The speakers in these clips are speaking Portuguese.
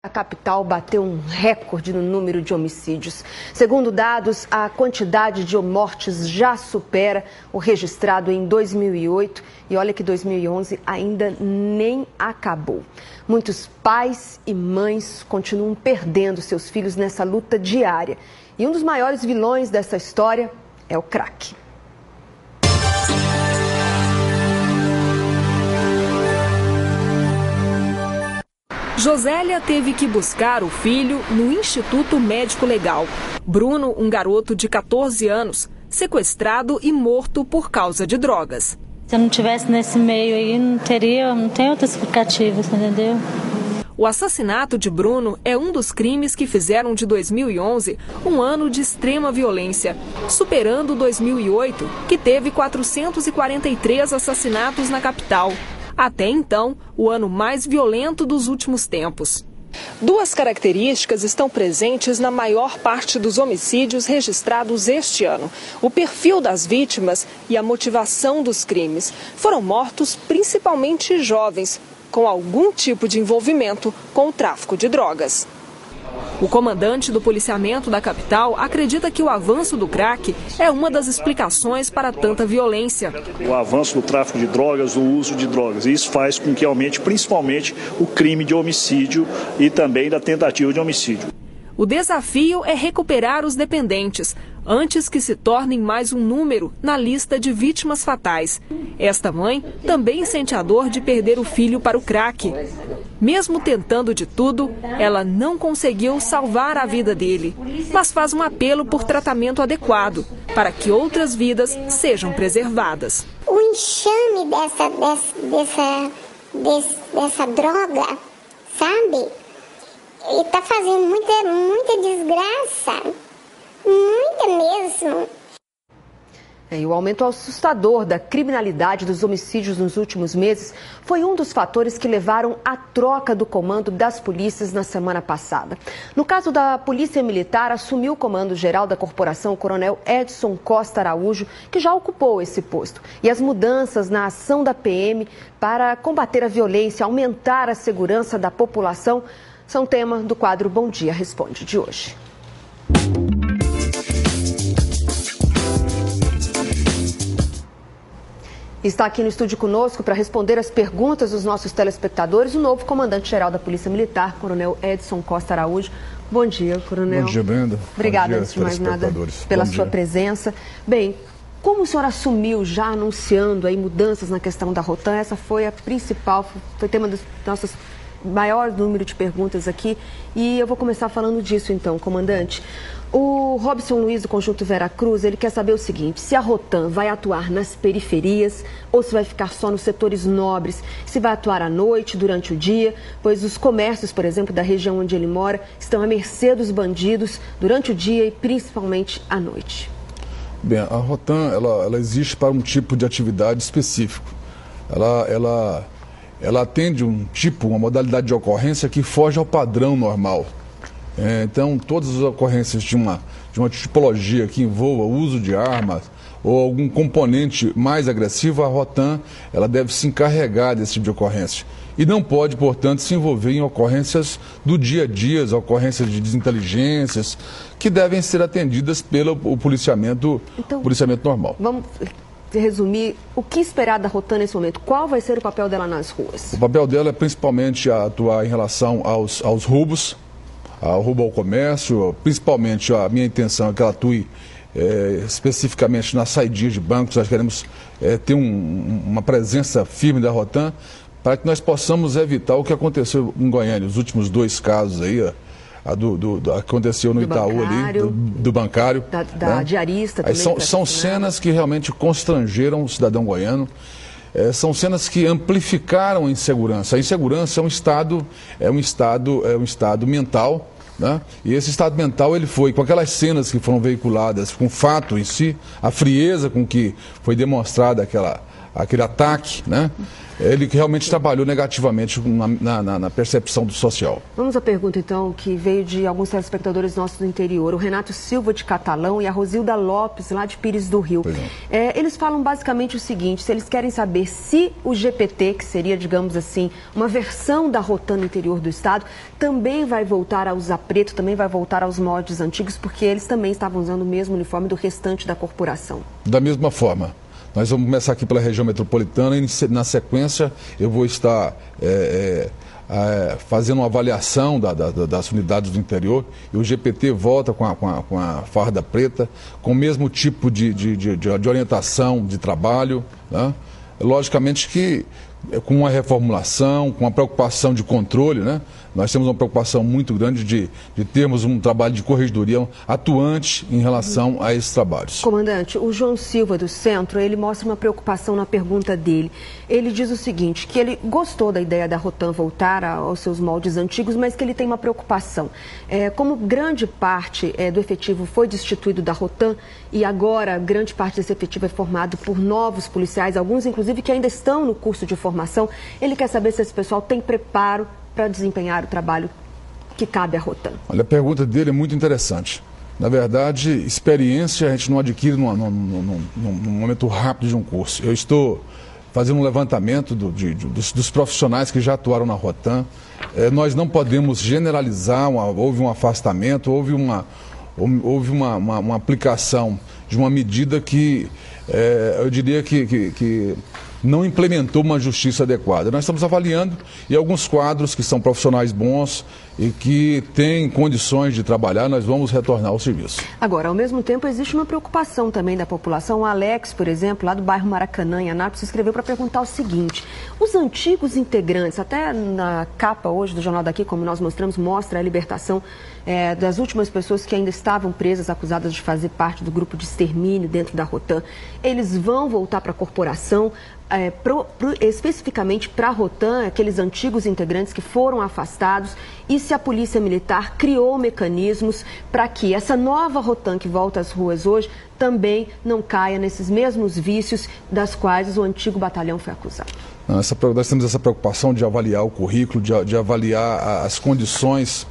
A capital bateu um recorde no número de homicídios. Segundo dados, a quantidade de mortes já supera o registrado em 2008. E olha que 2011 ainda nem acabou. Muitos pais e mães continuam perdendo seus filhos nessa luta diária. E um dos maiores vilões dessa história é o crack. Josélia teve que buscar o filho no Instituto Médico Legal. Bruno, um garoto de 14 anos, sequestrado e morto por causa de drogas. Se eu não estivesse nesse meio aí, não tem outra explicativa, entendeu? O assassinato de Bruno é um dos crimes que fizeram de 2011 um ano de extrema violência, superando 2008, que teve 443 assassinatos na capital. Até então, o ano mais violento dos últimos tempos. Duas características estão presentes na maior parte dos homicídios registrados este ano: o perfil das vítimas e a motivação dos crimes. Foram mortos principalmente jovens, com algum tipo de envolvimento com o tráfico de drogas. O comandante do policiamento da capital acredita que o avanço do crack é uma das explicações para tanta violência. O avanço do tráfico de drogas, o uso de drogas, e isso faz com que aumente principalmente o crime de homicídio e também da tentativa de homicídio. O desafio é recuperar os dependentes, antes que se tornem mais um número na lista de vítimas fatais. Esta mãe também sente a dor de perder o filho para o crack. Mesmo tentando de tudo, ela não conseguiu salvar a vida dele, mas faz um apelo por tratamento adequado, para que outras vidas sejam preservadas. O enxame dessa droga, sabe? E está fazendo muita desgraça, muita mesmo. E o aumento assustador da criminalidade dos homicídios nos últimos meses foi um dos fatores que levaram à troca do comando das polícias na semana passada. No caso da Polícia Militar, assumiu o comando geral da corporação o coronel Edson Costa Araújo, que já ocupou esse posto. E as mudanças na ação da PM para combater a violência, aumentar a segurança da população, são tema do quadro Bom Dia Responde de hoje. Está aqui no estúdio conosco para responder as perguntas dos nossos telespectadores o novo comandante-geral da Polícia Militar, coronel Edson Costa Araújo. Bom dia, coronel. Bom dia, Brenda. Obrigada, antes de mais nada, pela sua presença. Bem, como o senhor assumiu já anunciando aí mudanças na questão da Rotan? Essa foi a principal, foi tema das nossas maior número de perguntas aqui e eu vou começar falando disso então, comandante. O Robson Luiz do Conjunto Veracruz, ele quer saber o seguinte: se a Rotan vai atuar nas periferias ou se vai ficar só nos setores nobres, se vai atuar à noite, durante o dia, pois os comércios, por exemplo, da região onde ele mora, estão à mercê dos bandidos durante o dia e principalmente à noite. Bem, a Rotan, ela existe para um tipo de atividade específico. Ela atende uma modalidade de ocorrência que foge ao padrão normal. Então, todas as ocorrências de uma tipologia que envolva o uso de armas ou algum componente mais agressivo, a Rotan ela deve se encarregar desse tipo de ocorrência. E não pode, portanto, se envolver em ocorrências do dia a dia, as ocorrências de desinteligências, que devem ser atendidas pelo policiamento normal. Vamos resumir, o que esperar da Rotan nesse momento? Qual vai ser o papel dela nas ruas? O papel dela é principalmente atuar em relação aos roubos, ao roubo ao comércio. Principalmente a minha intenção é que ela atue especificamente nas saídas de bancos. Nós queremos ter uma presença firme da Rotan para que nós possamos evitar o que aconteceu em Goiânia, os últimos dois casos aí, aconteceu no Itaú bancário, ali, do bancário. Da diarista também. São cenas que realmente constrangeram o cidadão goiano. São cenas que amplificaram a insegurança. A insegurança é um estado mental, né? E esse estado mental, ele foi, com aquelas cenas que foram veiculadas, com o fato em si, a frieza com que foi demonstrada aquele ataque, né? Ele realmente trabalhou negativamente na percepção do social. Vamos à pergunta, então, que veio de alguns telespectadores nossos do interior. O Renato Silva, de Catalão, e a Rosilda Lopes, lá de Pires do Rio. Eles falam basicamente o seguinte: se eles querem saber se o GPT, que seria, digamos assim, uma versão da Rotan no interior do estado, também vai voltar a usar preto, também vai voltar aos moldes antigos, porque eles também estavam usando o mesmo uniforme do restante da corporação. Da mesma forma. Nós vamos começar aqui pela região metropolitana e, na sequência, eu vou estar fazendo uma avaliação das unidades do interior, e o GPT volta com a farda preta, com o mesmo tipo de orientação de trabalho, né? Logicamente que com uma reformulação, com uma preocupação de controle, né? Nós temos uma preocupação muito grande de termos um trabalho de corregedoria atuante em relação a esses trabalhos. Comandante, o João Silva do Centro, ele mostra uma preocupação na pergunta dele. Ele diz o seguinte, que ele gostou da ideia da Rotan voltar aos seus moldes antigos, mas que ele tem uma preocupação. Como grande parte do efetivo foi destituído da Rotan e agora grande parte desse efetivo é formado por novos policiais, alguns inclusive que ainda estão no curso de formação, ele quer saber se esse pessoal tem preparo para desempenhar o trabalho que cabe à Rotan. Olha, a pergunta dele é muito interessante. Na verdade, experiência a gente não adquire num momento rápido de um curso. Eu estou fazendo um levantamento dos profissionais que já atuaram na Rotan. Nós não podemos generalizar, houve um afastamento, houve uma aplicação de uma medida que eu diria que não implementou uma justiça adequada. Nós estamos avaliando e alguns quadros que são profissionais bons e que têm condições de trabalhar, nós vamos retornar ao serviço. Agora, ao mesmo tempo, existe uma preocupação também da população. O Alex, por exemplo, lá do bairro Maracanã, em Anápolis, escreveu para perguntar o seguinte: os antigos integrantes, até na capa hoje do Jornal Daqui, como nós mostramos, mostra a libertação das últimas pessoas que ainda estavam presas, acusadas de fazer parte do grupo de extermínio dentro da Rotan. Eles vão voltar para a corporação, especificamente para a Rotan, aqueles antigos integrantes que foram afastados, e se a Polícia Militar criou mecanismos para que essa nova Rotan que volta às ruas hoje também não caia nesses mesmos vícios das quais o antigo batalhão foi acusado. Nós temos essa preocupação de avaliar o currículo, de avaliar as condições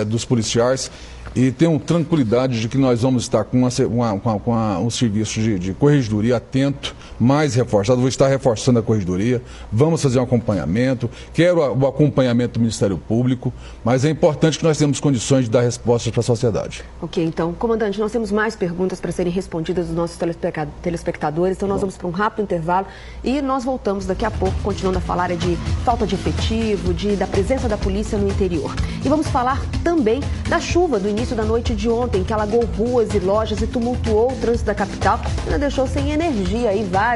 dos policiais, e tenho tranquilidade de que nós vamos estar com um serviço de corregedoria atento, mais reforçado. Vou estar reforçando a corregedoria, vamos fazer um acompanhamento, quero o acompanhamento do Ministério Público, mas é importante que nós tenhamos condições de dar respostas para a sociedade. Ok, então, comandante, nós temos mais perguntas para serem respondidas dos nossos telespectadores, então nós vamos para um rápido intervalo e nós voltamos daqui a pouco, continuando a falar de falta de efetivo, da presença da polícia no interior. E vamos falar também da chuva do início da noite de ontem, que alagou ruas e lojas e tumultuou o trânsito da capital, ainda deixou sem energia aí vários